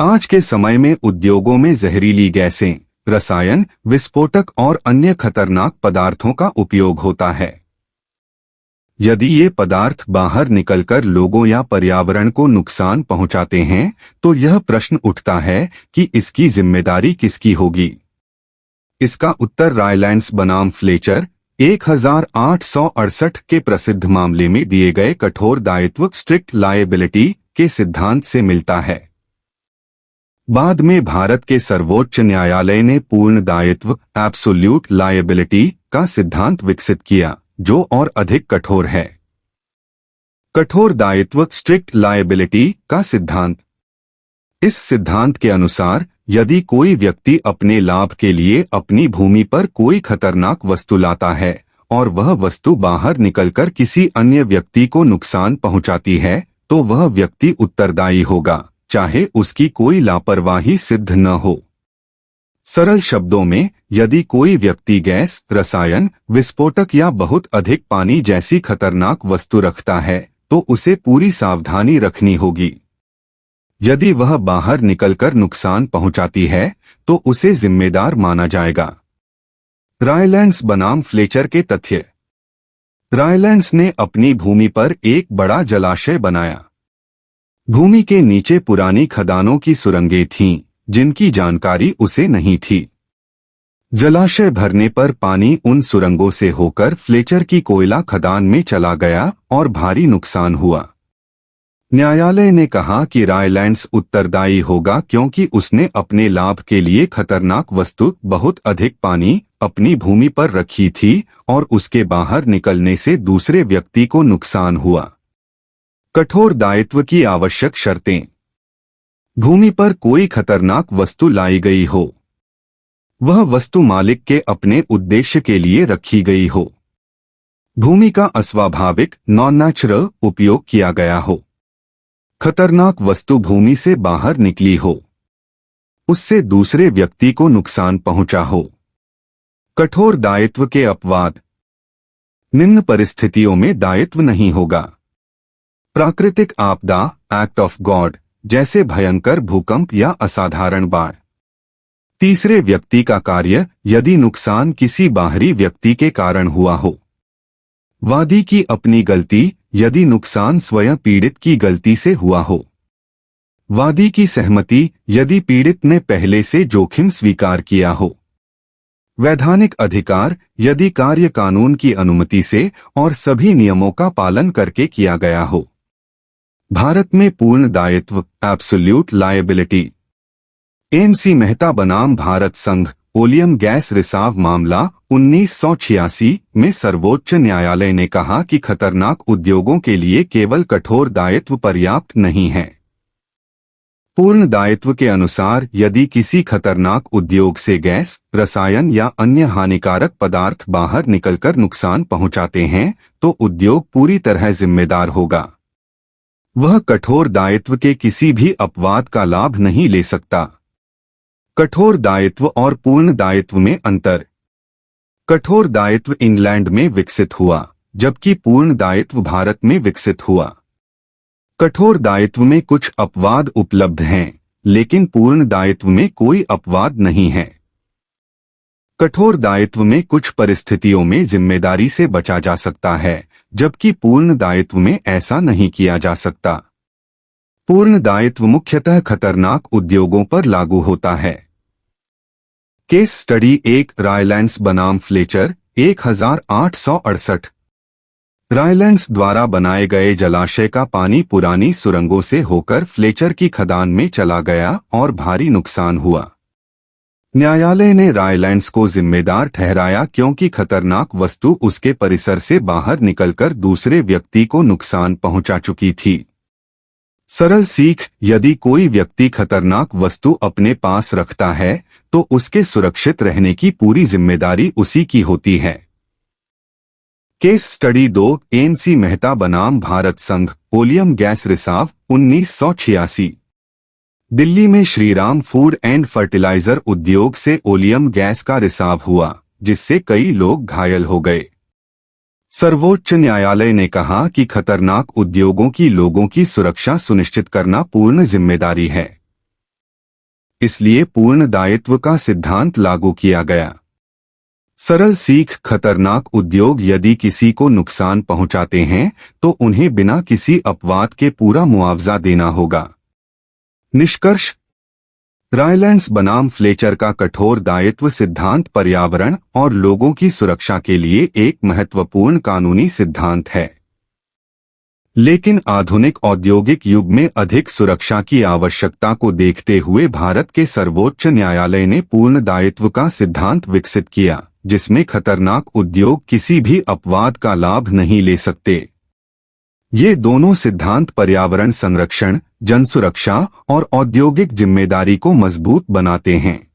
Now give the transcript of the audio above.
आज के समय में उद्योगों में जहरीली गैसें, रसायन, विस्फोटक और अन्य खतरनाक पदार्थों का उपयोग होता है। यदि ये पदार्थ बाहर निकलकर लोगों या पर्यावरण को नुकसान पहुंचाते हैं, तो यह प्रश्न उठता है कि इसकी जिम्मेदारी किसकी होगी। इसका उत्तर रायलैंड्स बनाम फ्लेचर 1868 के प्रसिद्ध मामले में दिए गए कठोर दायित्व स्ट्रिक्ट लायबिलिटी के सिद्धांत से मिलता है। बाद में भारत के सर्वोच्च न्यायालय ने पूर्ण दायित्व एब्सोल्यूट लायबिलिटी का सिद्धांत विकसित किया, जो और अधिक कठोर है। कठोर दायित्व स्ट्रिक्ट लायबिलिटी का सिद्धांत। इस सिद्धांत के अनुसार यदि कोई व्यक्ति अपने लाभ के लिए अपनी भूमि पर कोई खतरनाक वस्तु लाता है और वह वस्तु बाहर निकलकर किसी अन्य व्यक्ति को नुकसान पहुंचाती है, तो वह व्यक्ति उत्तरदायी होगा, चाहे उसकी कोई लापरवाही सिद्ध न हो। सरल शब्दों में, यदि कोई व्यक्ति गैस, रसायन, विस्फोटक या बहुत अधिक पानी जैसी खतरनाक वस्तु रखता है, तो उसे पूरी सावधानी रखनी होगी। यदि वह बाहर निकलकर नुकसान पहुंचाती है, तो उसे जिम्मेदार माना जाएगा। रायलैंड्स बनाम फ्लेचर के तथ्य। रायलैंड्स ने अपनी भूमि पर एक बड़ा जलाशय बनाया। भूमि के नीचे पुरानी खदानों की सुरंगें थीं, जिनकी जानकारी उसे नहीं थी। जलाशय भरने पर पानी उन सुरंगों से होकर फ्लेचर की कोयला खदान में चला गया और भारी नुकसान हुआ। न्यायालय ने कहा कि रायलैंड्स उत्तरदायी होगा क्योंकि उसने अपने लाभ के लिए खतरनाक वस्तु, बहुत अधिक पानी, अपनी भूमि पर रखी थी और उसके बाहर निकलने से दूसरे व्यक्ति को नुकसान हुआ। कठोर दायित्व की आवश्यक शर्तें। भूमि पर कोई खतरनाक वस्तु लाई गई हो। वह वस्तु मालिक के अपने उद्देश्य के लिए रखी गई हो। भूमि का अस्वाभाविक नॉन-नेचुरल उपयोग किया गया हो। खतरनाक वस्तु भूमि से बाहर निकली हो। उससे दूसरे व्यक्ति को नुकसान पहुंचा हो। कठोर दायित्व के अपवाद। निम्न परिस्थितियों में दायित्व नहीं होगा। प्राकृतिक आपदा, एक्ट ऑफ गॉड, जैसे भयंकर भूकंप या असाधारण बाढ़। तीसरे व्यक्ति का कार्य, यदि नुकसान किसी बाहरी व्यक्ति के कारण हुआ हो। वादी की अपनी गलती, यदि नुकसान स्वयं पीड़ित की गलती से हुआ हो। वादी की सहमति, यदि पीड़ित ने पहले से जोखिम स्वीकार किया हो। वैधानिक अधिकार, यदि कार्य कानून की अनुमति से और सभी नियमों का पालन करके किया गया हो। भारत में पूर्ण दायित्व एब्सोल्यूट लायबिलिटी। एम.सी. मेहता बनाम भारत संघ ओलियम गैस रिसाव मामला 1986 में सर्वोच्च न्यायालय ने कहा कि खतरनाक उद्योगों के लिए केवल कठोर दायित्व पर्याप्त नहीं है। पूर्ण दायित्व के अनुसार यदि किसी खतरनाक उद्योग से गैस, रसायन या अन्य हानिकारक पदार्थ बाहर निकलकर नुकसान पहुंचाते हैं, तो उद्योग पूरी तरह जिम्मेदार होगा। वह कठोर दायित्व के किसी भी अपवाद का लाभ नहीं ले सकता। कठोर दायित्व और पूर्ण दायित्व में अंतर। कठोर दायित्व इंग्लैंड में विकसित हुआ, जबकि पूर्ण दायित्व भारत में विकसित हुआ। कठोर दायित्व में कुछ अपवाद उपलब्ध हैं, लेकिन पूर्ण दायित्व में कोई अपवाद नहीं है। कठोर दायित्व में कुछ परिस्थितियों में जिम्मेदारी से बचा जा सकता है, जबकि पूर्ण दायित्व में ऐसा नहीं किया जा सकता। पूर्ण दायित्व मुख्यतः खतरनाक उद्योगों पर लागू होता है। केस स्टडी 1 रायलैंड्स बनाम फ्लेचर 1868। रायलैंड्स द्वारा बनाए गए जलाशय का पानी पुरानी सुरंगों से होकर फ्लेचर की खदान में चला गया और भारी नुकसान हुआ। न्यायालय ने रायलैंड्स को जिम्मेदार ठहराया क्योंकि खतरनाक वस्तु उसके परिसर से बाहर निकलकर दूसरे व्यक्ति को नुकसान पहुंचा चुकी थी। सरल सीख, यदि कोई व्यक्ति खतरनाक वस्तु अपने पास रखता है, तो उसके सुरक्षित रहने की पूरी जिम्मेदारी उसी की होती है। Case study 2 MC. मेहता बनाम भारत संघ ओलियम गैस रिसाव 1986। दिल्ली में श्रीराम फूड एंड फर्टिलाइजर उद्योग से ओलियम गैस का रिसाव हुआ, जिससे कई लोग घायल हो गए। सर्वोच्च न्यायालय ने कहा कि खतरनाक उद्योगों की लोगों की सुरक्षा सुनिश्चित करना पूर्ण जिम्मेदारी है। इसलिए पूर्ण दायित्व का सिद्धांत लागू किया गया। सरल सीख, खतरनाक उद्योग यदि किसी को नुकसान पहुंचाते हैं तो उन्हें बिना किसी अपवाद के पूरा मुआवजा देना होगा। निष्कर्ष, रायलैंड्स बनाम फ्लेचर का कठोर दायित्व सिद्धांत पर्यावरण और लोगों की सुरक्षा के लिए एक महत्वपूर्ण कानूनी सिद्धांत है, लेकिन आधुनिक औद्योगिक युग में अधिक सुरक्षा की आवश्यकता को देखते हुए भारत के सर्वोच्च न्यायालय ने पूर्ण दायित्व का सिद्धांत विकसित किया, जिसमें खतरनाक उद्योग किसी भी अपवाद का लाभ नहीं ले सकते। ये दोनों सिद्धांत पर्यावरण संरक्षण, जन सुरक्षा और औद्योगिक जिम्मेदारी को मजबूत बनाते हैं।